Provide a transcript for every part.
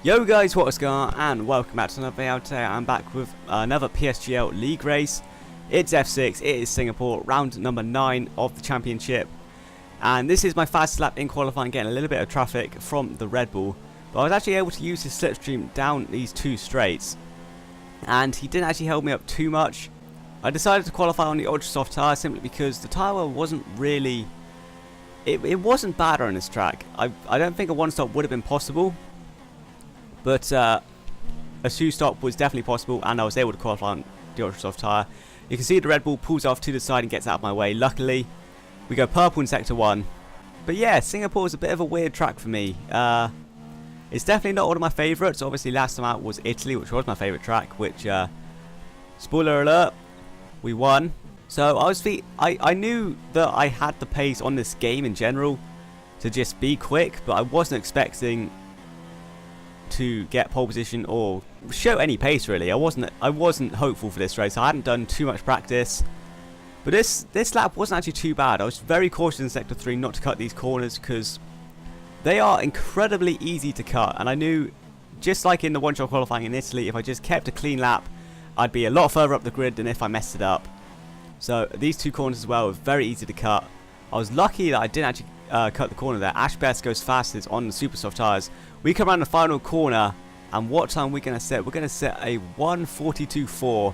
Yo guys, what is going on, and welcome back to another video. Today I'm back with another Psgl league race. It's F6, it is Singapore, round number 9 of the championship. And this is my fastest lap in qualifying, getting a little bit of traffic from the Red Bull. But I was actually able to use his slipstream down these two straights. And he didn't actually help me up too much. I decided to qualify on the ultra soft tyre simply because the tyre wasn't really... It wasn't bad on this track. I don't think a one stop would have been possible. But a 2-stop was definitely possible, and I was able to qualify on the ultra soft tyre. You can see the Red Bull pulls off to the side and gets out of my way. Luckily, we go purple in sector 1. But yeah, Singapore is a bit of a weird track for me. It's definitely not one of my favourites. Obviously, last time out was Italy, which was my favourite track. Which, spoiler alert, we won. So I knew that I had the pace on this game in general to just be quick, but I wasn't expecting to get pole position or show any pace really. I wasn't hopeful for this race. I hadn't done too much practice, but this lap wasn't actually too bad. I was very cautious in sector 3 not to cut these corners because they are incredibly easy to cut, and I knew, just like in the one-shot qualifying in Italy, if I just kept a clean lap I'd be a lot further up the grid than if I messed it up. So these two corners as well were very easy to cut. I was lucky that I didn't actually cut the corner there. Ash Best goes fastest on the super soft tyres. We come around the final corner, and what time are we going to set? We're going to set a 1:42.4.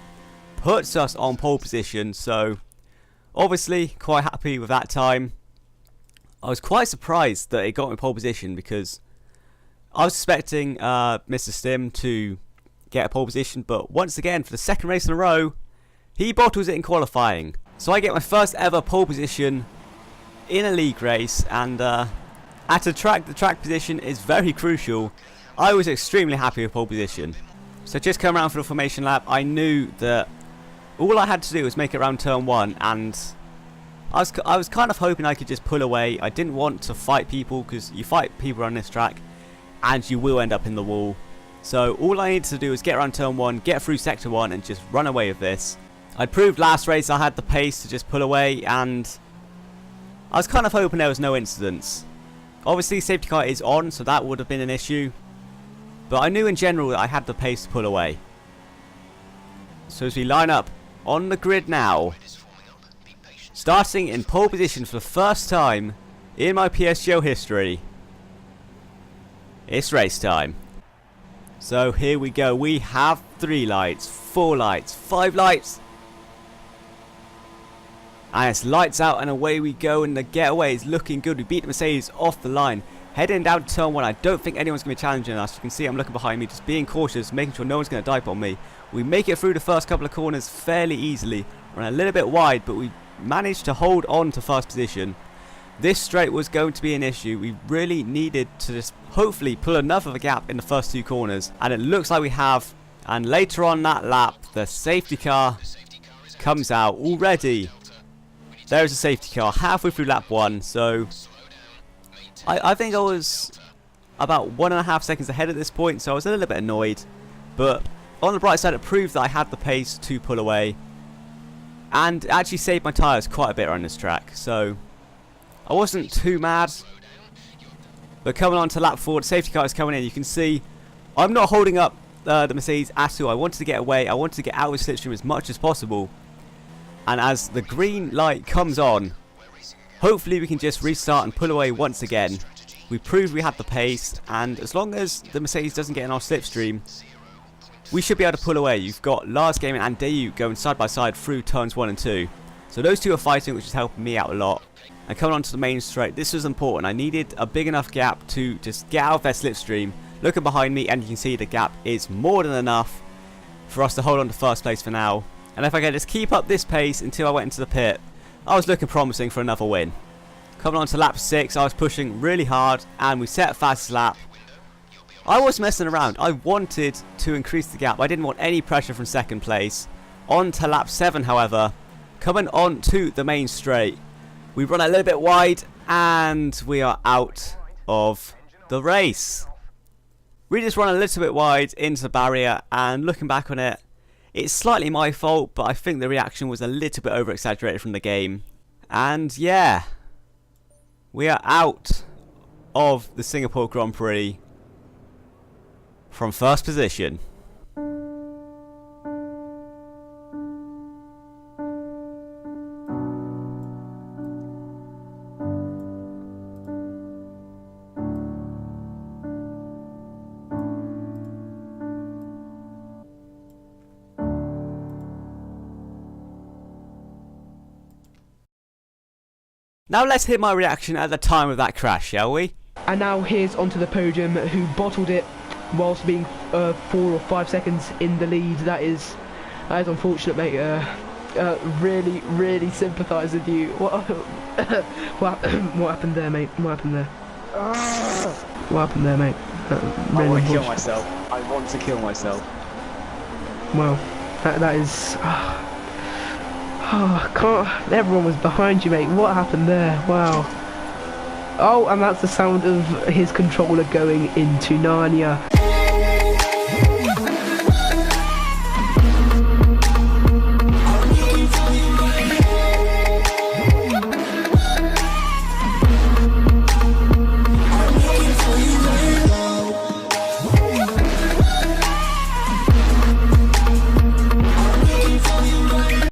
Puts us on pole position, so obviously quite happy with that time. I was quite surprised that it got me pole position because I was expecting Mr. Stim to get a pole position, but once again, for the second race in a row, he bottles it in qualifying. So I get my first ever pole position in a league race, and at a track, the track position is very crucial. I was extremely happy with pole position. So just come around for the formation lap. I knew that all I had to do was make it around turn 1, and I was kind of hoping I could just pull away. I didn't want to fight people, because you fight people on this track and you will end up in the wall. So all I needed to do was get around turn 1, get through sector 1 and just run away with this. I proved last race I had the pace to just pull away, and I was kind of hoping there was no incidents. Obviously safety car is on, so that would have been an issue, but I knew in general that I had the pace to pull away. So as we line up on the grid now, starting in pole position for the first time in my Psgl history, it's race time. So here we go. We have 3 lights, 4 lights, 5 lights. And it's lights out and away we go, and the getaway is looking good. We beat the Mercedes off the line. Heading down to turn 1, I don't think anyone's going to be challenging us. You can see I'm looking behind me, just being cautious, making sure no one's going to dive on me. We make it through the first couple of corners fairly easily. Run a little bit wide, but we managed to hold on to first position. This straight was going to be an issue. We really needed to just hopefully pull enough of a gap in the first 2 corners, and it looks like we have. And later on that lap, the safety car comes out already. There's a safety car halfway through lap 1, so I think I was about 1.5 seconds ahead at this point, so I was a little bit annoyed. But on the bright side, it proved that I had the pace to pull away, and actually saved my tyres quite a bit on this track, so I wasn't too mad. But coming on to lap 4, the safety car is coming in. You can see I'm not holding up the Mercedes at all. I wanted to get away. I wanted to get out of the slipstream as much as possible. And as the green light comes on, hopefully we can just restart and pull away once again. We proved we had the pace, and as long as the Mercedes doesn't get in our slipstream, we should be able to pull away. You've got Lars Gaming and Dayu going side by side through turns 1 and 2. So those two are fighting, which is helping me out a lot. And coming onto the main straight, this was important. I needed a big enough gap to just get out of their slipstream. Looking behind me, and you can see the gap is more than enough for us to hold on to first place for now. And if I can just keep up this pace until I went into the pit, I was looking promising for another win. Coming on to lap 6, I was pushing really hard, and we set a fast lap. I was messing around. I wanted to increase the gap. I didn't want any pressure from second place. On to lap 7, however, coming on to the main straight, we run a little bit wide, and we are out of the race. We just run a little bit wide into the barrier, and looking back on it, it's slightly my fault, but I think the reaction was a little bit over-exaggerated from the game. And yeah, we are out of the Singapore Grand Prix. from first position. Now let's hear my reaction at the time of that crash, shall we? And now here's onto the podium, who bottled it whilst being 4 or 5 seconds in the lead. That is unfortunate, mate. Really sympathise with you. What happened there, mate? What happened there? What happened there, mate? I want to kill myself. I want to kill myself. Well, that is. Oh, can't. Everyone was behind you, mate. What happened there? Wow. Oh, and that's the sound of his controller going into Narnia.